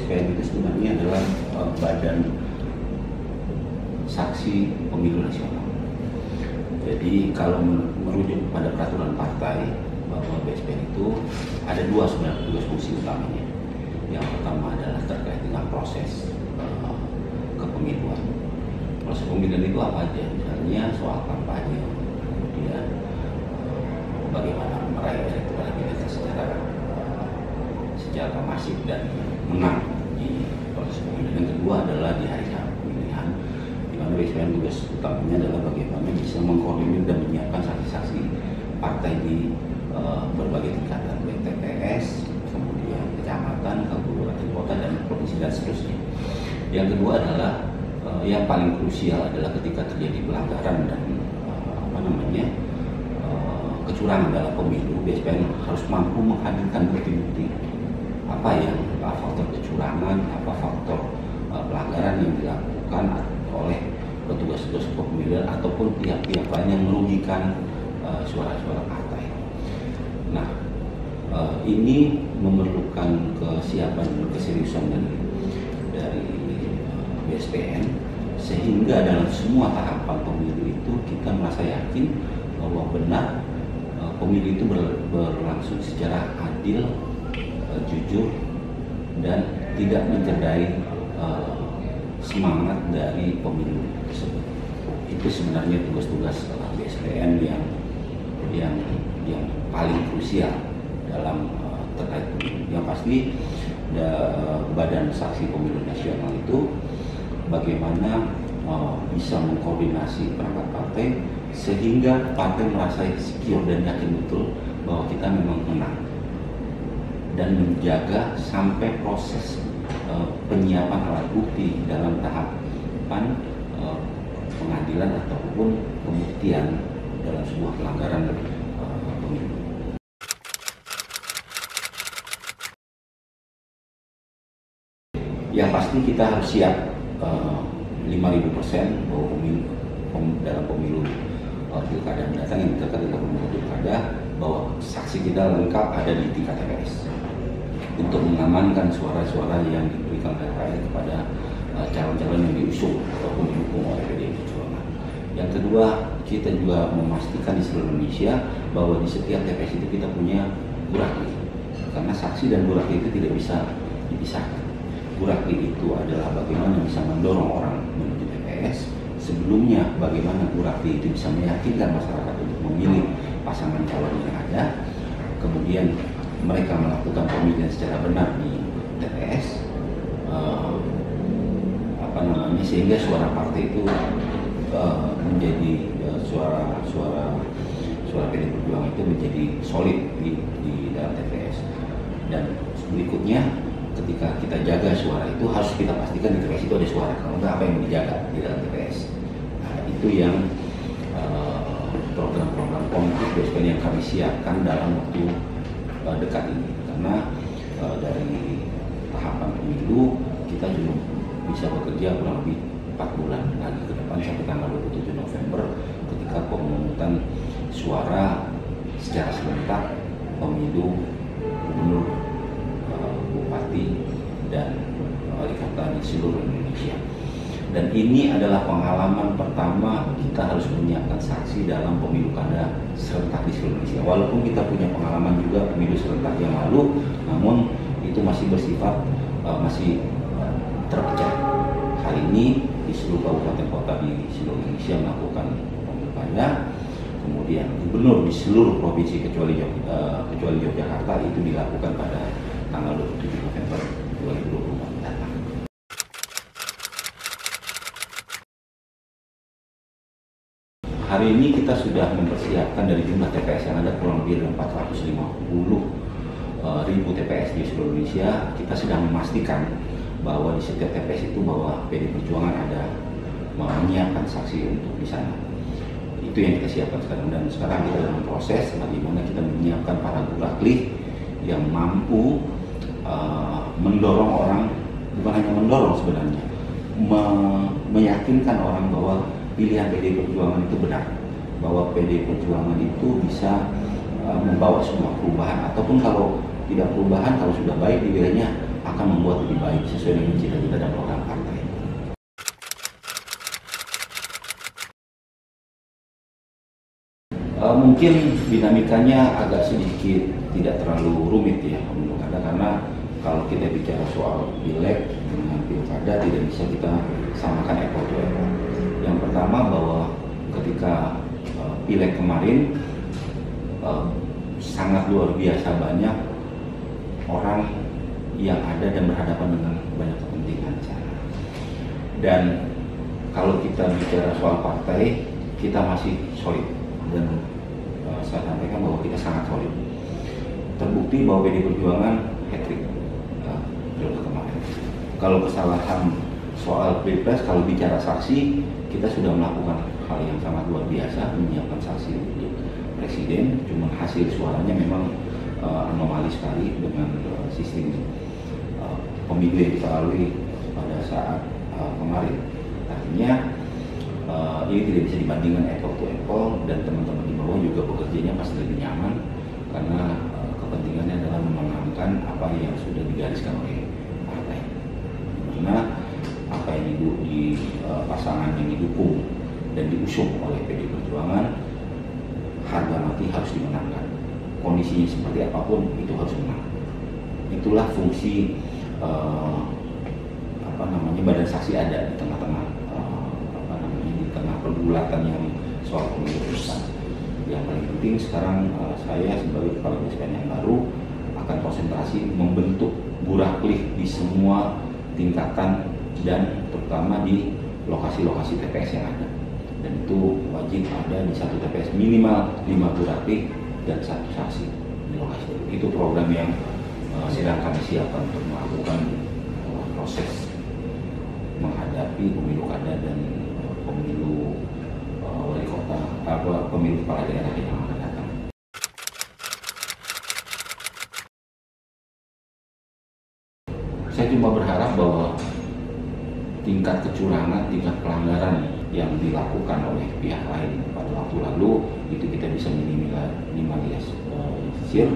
BSPN itu sebenarnya adalah badan saksi pemilu nasional. Jadi kalau merujuk pada peraturan partai bahwa BSPN itu ada dua sebenarnya tugas fungsi utamanya. Yang pertama adalah terkait dengan proses kepemiluan. Proses pemilihan itu apa aja? Misalnya soal kampanye, kemudian bagaimana meraih elektabilitas secara masif dan menang di proses pemilihan. Yang kedua adalah di hari pemilihan, di mana BSPN tugas utamanya adalah bagaimana bisa mengkoordinir dan menyiapkan saksi-saksi partai di berbagai tingkatan, baik TPS, kemudian kecamatan, kabupaten, kota, dan provinsi dan seterusnya. Yang kedua adalah yang paling krusial adalah ketika terjadi pelanggaran dan kecurangan dalam pemilu, BSPN harus mampu menghadirkan bukti-bukti apa faktor kecurangan, apa faktor pelanggaran yang dilakukan oleh petugas-petugas pemilihan ataupun pihak-pihak lain yang merugikan suara-suara partai. Nah, ini memerlukan kesiapan dan keseriusan dari BSPN, sehingga dalam semua tahapan pemilu itu kita merasa yakin bahwa benar pemilu itu berlangsung secara adil, jujur, dan tidak mencederai semangat dari pemilu tersebut. Itu sebenarnya tugas-tugas BSPN yang paling krusial dalam terkait pemilu. Yang pasti Badan Saksi Pemilu Nasional itu bagaimana bisa mengkoordinasi perangkat partai sehingga partai merasa secure dan yakin betul bahwa kita memang menang, dan menjaga sampai proses penyiapan alat bukti dalam tahapan pengadilan ataupun pembuktian dalam sebuah pelanggaran pemilu. Yang pasti kita harus siap 5.000% bahwa dalam pemilu pilkada mendatang yang dekat dengan pemilu pilkada, bahwa saksi kita lengkap ada di tingkat TPS untuk mengamankan suara-suara yang diberikan oleh rakyat kepada calon-calon yang diusung ataupun didukung oleh PDI Perjuangan. Yang kedua, kita juga memastikan di seluruh Indonesia bahwa di setiap TPS itu kita punya burakli, karena saksi dan burakli itu tidak bisa dipisahkan. Burakli itu adalah bagaimana bisa mendorong orang menuju TPS. Sebelumnya, bagaimana burakli itu bisa meyakinkan masyarakat untuk memilih pasangan calon yang ada. Kemudian mereka melakukan pemilihan secara benar di TPS, sehingga suara partai itu menjadi suara PDI Perjuangan itu menjadi solid di dalam TPS. Dan berikutnya, ketika kita jaga suara itu harus kita pastikan di TPS itu ada suara. Kalau enggak, apa yang dijaga di dalam TPS? Nah, itu yang program-program konkret BSPN yang kami siapkan dalam waktu dekat ini. Karena dari tahapan pemilu kita juga bisa bekerja kurang lebih 4 bulan lagi ke depan sampai tanggal 27 November ketika pemungutan suara secara serentak pemilu gubernur, bupati, dan wali kota di seluruh Indonesia. Dan ini adalah pengalaman pertama kita harus menyiapkan saksi dalam pemilu kada serentak di seluruh Indonesia. Walaupun kita punya pengalaman juga pemilu serentak yang lalu, namun itu masih bersifat masih terpecah. Hari ini di seluruh kabupaten kota di seluruh Indonesia melakukan pemilu kada. Kemudian gubernur di seluruh provinsi kecuali Yogyakarta itu dilakukan pada tanggal 27 November 2024 mendatang. Hari ini kita sudah mempersiapkan dari jumlah TPS yang ada kurang lebih 450.000 TPS di seluruh Indonesia. Kita sedang memastikan bahwa di setiap TPS itu bahwa PDI Perjuangan ada menyiapkan saksi untuk di sana. Itu yang kita siapkan sekarang, dan sekarang kita dalam proses bagaimana kita menyiapkan para burakli yang mampu mendorong orang, bukan hanya mendorong sebenarnya, meyakinkan orang bahwa pilihan PDI Perjuangan itu benar, bahwa PDI Perjuangan itu bisa membawa sebuah perubahan, ataupun kalau tidak perubahan, kalau sudah baik di wilayahnya akan membuat lebih baik sesuai dengan cita-cita dan program partai. Mungkin dinamikanya agak sedikit tidak terlalu rumit ya pemilu kada, karena kalau kita bicara soal pileg dengan pilkada tidak bisa kita samakan apple to apple. Yang pertama bahwa ketika pileg kemarin sangat luar biasa banyak orang yang ada dan berhadapan dengan banyak kepentingan. Dan kalau kita bicara soal partai, kita masih solid, dan saya sampaikan bahwa kita sangat solid. Terbukti bahwa PDI Perjuangan hat-trick periode kemarin. Kalau kesalahan soal Pilpres, kalau bicara saksi, kita sudah melakukan hal yang sangat luar biasa, menyiapkan saksi untuk presiden. Cuma hasil suaranya memang anomali sekali dengan sistem pemilu yang kita lalui pada saat kemarin. Artinya ini tidak bisa dibandingkan apple to apple, dan teman-teman di bawah juga bekerjanya pasti lebih nyaman karena kepentingannya adalah memenangkan apa yang sudah digariskan oleh partai. Karena apa yang di pasangan yang didukung dan diusung oleh PDI Perjuangan, harga mati harus dimenangkan. Kondisinya seperti apapun itu harus menang. Itulah fungsi badan saksi ada di tengah-tengah di tengah pergulatan yang soal pemilu pusat. Yang paling penting sekarang saya sebagai kepala BSPN yang baru akan konsentrasi membentuk buraklik di semua tingkatan dan terutama di lokasi-lokasi TPS yang ada. Dan itu wajib ada di satu TPS minimal 5 buraklik dan 1 saksi di lokasi. Itu program yang sedang kami siapkan untuk melakukan proses menghadapi pemilu kada dan pemilu wali kota, pemilu kepala daerah yang akan datang. Saya cuma berharap bahwa tingkat kecurangan, tingkat pelanggaran yang dilakukan oleh pihak lain pada waktu lalu itu kita bisa minimalisir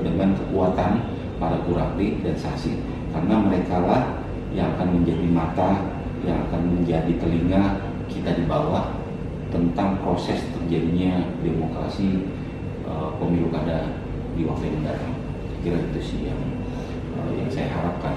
dengan kekuatan para buraklik dan saksi, karena mereka lah yang akan menjadi mata, yang akan menjadi telinga kita di bawah tentang proses terjadinya demokrasi pemilu kada di waktu yang datang. Kira itu sih yang saya harapkan.